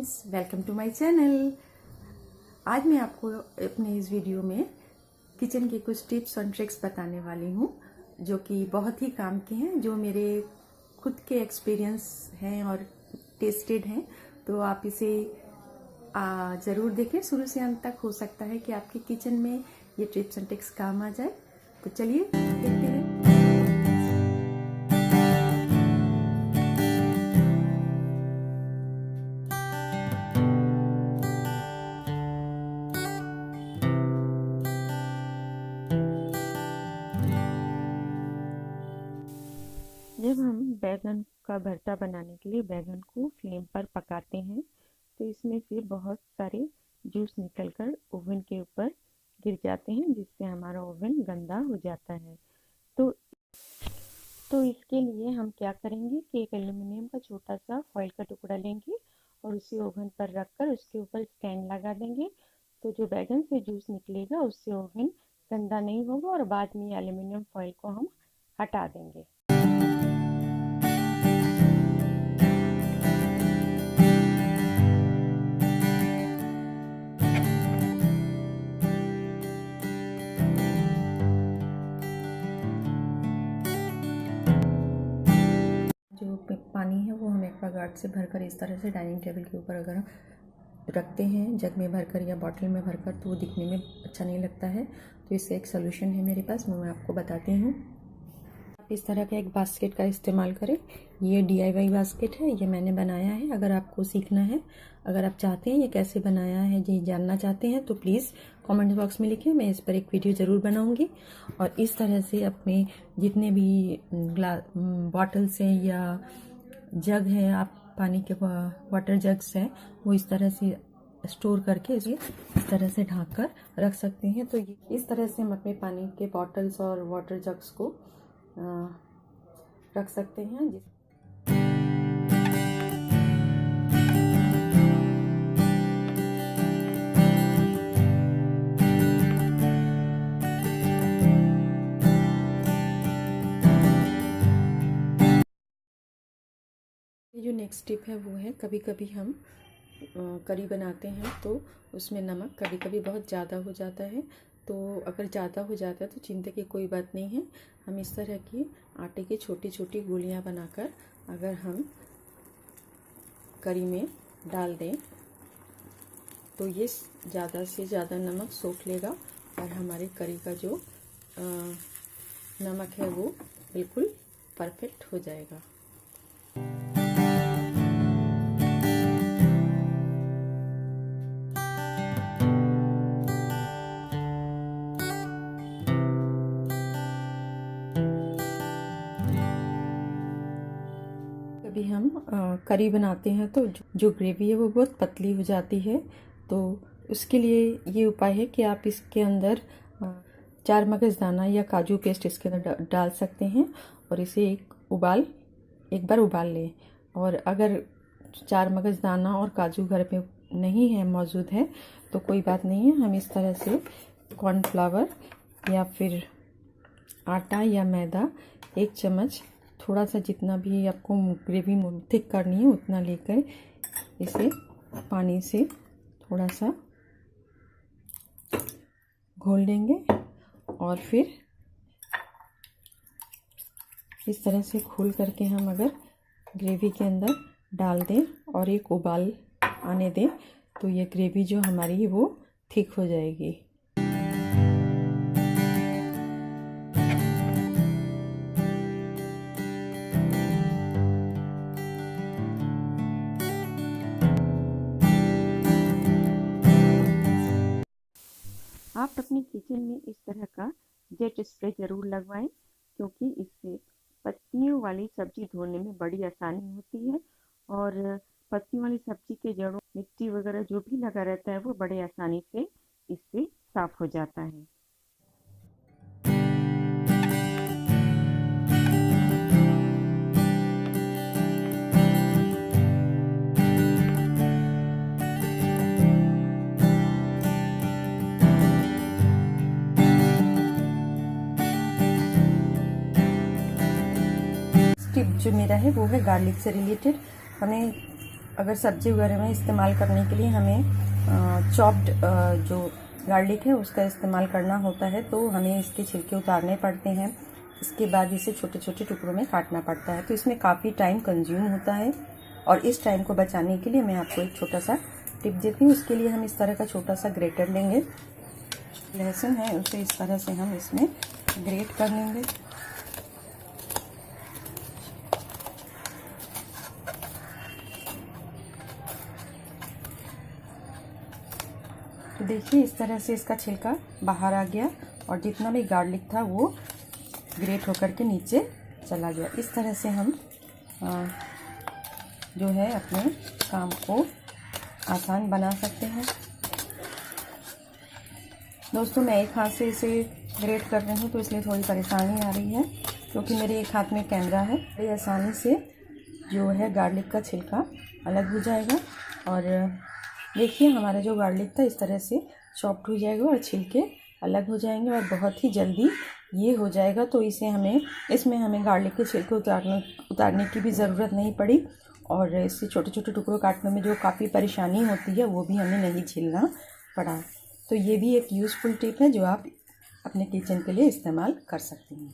Friends, welcome to my channel. आज मैं आपको अपने इस वीडियो में किचन के कुछ टिप्स और ट्रिक्स बताने वाली हूँ जो कि बहुत ही काम के हैं, जो मेरे खुद के एक्सपीरियंस हैं और टेस्टेड हैं। तो आप इसे ज़रूर देखें शुरू से अंत तक। हो सकता है कि आपके किचन में ये टिप्स एंड ट्रिक्स काम आ जाए। तो चलिए देखते हैं। जब हम बैगन का भरता बनाने के लिए बैगन को फ्लेम पर पकाते हैं तो इसमें से बहुत सारे जूस निकलकर ओवन के ऊपर गिर जाते हैं, जिससे हमारा ओवन गंदा हो जाता है। तो इसके लिए हम क्या करेंगे कि एक एल्युमिनियम का छोटा सा फॉइल का टुकड़ा लेंगे और उसे ओवन पर रखकर उसके ऊपर स्टैंड लगा देंगे। तो जो बैगन से जूस निकलेगा उससे ओवन गंदा नहीं होगा और बाद में एल्युमिनियम फॉइल को हम हटा देंगे। जो पानी है वो हम एक्वागार्ड से भरकर इस तरह से डाइनिंग टेबल के ऊपर अगर रखते हैं, जग में भरकर या बॉटल में भरकर, तो वो दिखने में अच्छा नहीं लगता है। तो इससे एक सोल्यूशन है मेरे पास, वो मैं आपको बताती हूँ। आप इस तरह का एक बास्केट का इस्तेमाल करें। ये DIY बास्केट है, ये मैंने बनाया है। अगर आपको सीखना है, अगर आप चाहते हैं ये कैसे बनाया है ये जानना चाहते हैं, तो प्लीज़ कमेंट बॉक्स में लिखिए, मैं इस पर एक वीडियो ज़रूर बनाऊंगी। और इस तरह से अपने जितने भी बॉटल्स हैं या जग है, आप पानी के वाटर जग्स हैं, वो इस तरह से स्टोर करके इसे इस तरह से ढक कर रख सकते हैं। तो इस तरह से हम अपने पानी के बॉटल्स और वाटर जग्स को रख सकते हैं। जो नेक्स्ट टिप है वो है, कभी कभी हम करी बनाते हैं तो उसमें नमक कभी कभी बहुत ज़्यादा हो जाता है। तो अगर ज़्यादा हो जाता है तो चिंता की कोई बात नहीं है। हम इस तरह की आटे की छोटी छोटी गोलियां बनाकर अगर हम करी में डाल दें तो ये ज़्यादा से ज़्यादा नमक सोख लेगा और हमारी करी का जो नमक है वो बिल्कुल परफेक्ट हो जाएगा। कभी हम करी बनाते हैं तो जो ग्रेवी है वो बहुत पतली हो जाती है। तो उसके लिए ये उपाय है कि आप इसके अंदर 4 मगजदाना या काजू पेस्ट इसके अंदर डाल सकते हैं और इसे एक बार उबाल लें। और अगर 4 मगजदाना और काजू घर पे नहीं है, मौजूद है, तो कोई बात नहीं है। हम इस तरह से कॉर्नफ्लावर या फिर आटा या मैदा 1 चम्मच, थोड़ा सा जितना भी आपको ग्रेवी थिक करनी है उतना लेकर इसे पानी से थोड़ा सा घोल लेंगे और फिर इस तरह से घोल करके हम अगर ग्रेवी के अंदर डाल दें और एक उबाल आने दें तो ये ग्रेवी जो हमारी वो थिक हो जाएगी। आप अपने किचन में इस तरह का जेट स्प्रे ज़रूर लगवाएं, क्योंकि इससे पत्तियों वाली सब्जी धोने में बड़ी आसानी होती है और पत्तियों वाली सब्जी के जड़ों मिट्टी वगैरह जो भी लगा रहता है वो बड़े आसानी से इससे साफ हो जाता है। टिप जो मेरा है वो है गार्लिक से रिलेटेड। हमें अगर सब्जी वगैरह में इस्तेमाल करने के लिए हमें चॉप्ड जो गार्लिक है उसका इस्तेमाल करना होता है, तो हमें इसके छिलके उतारने पड़ते हैं। इसके बाद इसे छोटे छोटे टुकड़ों में काटना पड़ता है, तो इसमें काफ़ी टाइम कंज्यूम होता है। और इस टाइम को बचाने के लिए मैं आपको एक छोटा सा टिप देती हूँ। इसके लिए हम इस तरह का छोटा सा ग्रेटर लेंगे। लहसुन है उसे इस तरह से हम इसमें ग्रेट कर लेंगे। तो देखिए इस तरह से इसका छिलका बाहर आ गया और जितना भी गार्लिक था वो ग्रेट होकर के नीचे चला गया। इस तरह से हम जो है अपने काम को आसान बना सकते हैं। दोस्तों मैं एक हाथ से इसे ग्रेट कर रही हूँ तो इसलिए थोड़ी परेशानी आ रही है, क्योंकि मेरे एक हाथ में कैमरा है। बड़ी आसानी से जो है गार्लिक का छिलका अलग हो जाएगा। और देखिए हमारा जो गार्लिक था इस तरह से चॉप्ड हो जाएगा और छिलके अलग हो जाएंगे और बहुत ही जल्दी ये हो जाएगा। तो इसमें हमें गार्लिक के छिलके उतारने की भी ज़रूरत नहीं पड़ी और इससे छोटे छोटे टुकड़ों काटने में जो काफ़ी परेशानी होती है वो भी हमें नहीं झेलना पड़ा। तो ये भी एक यूज़फुल टिप है जो आप अपने किचन के लिए इस्तेमाल कर सकते हैं।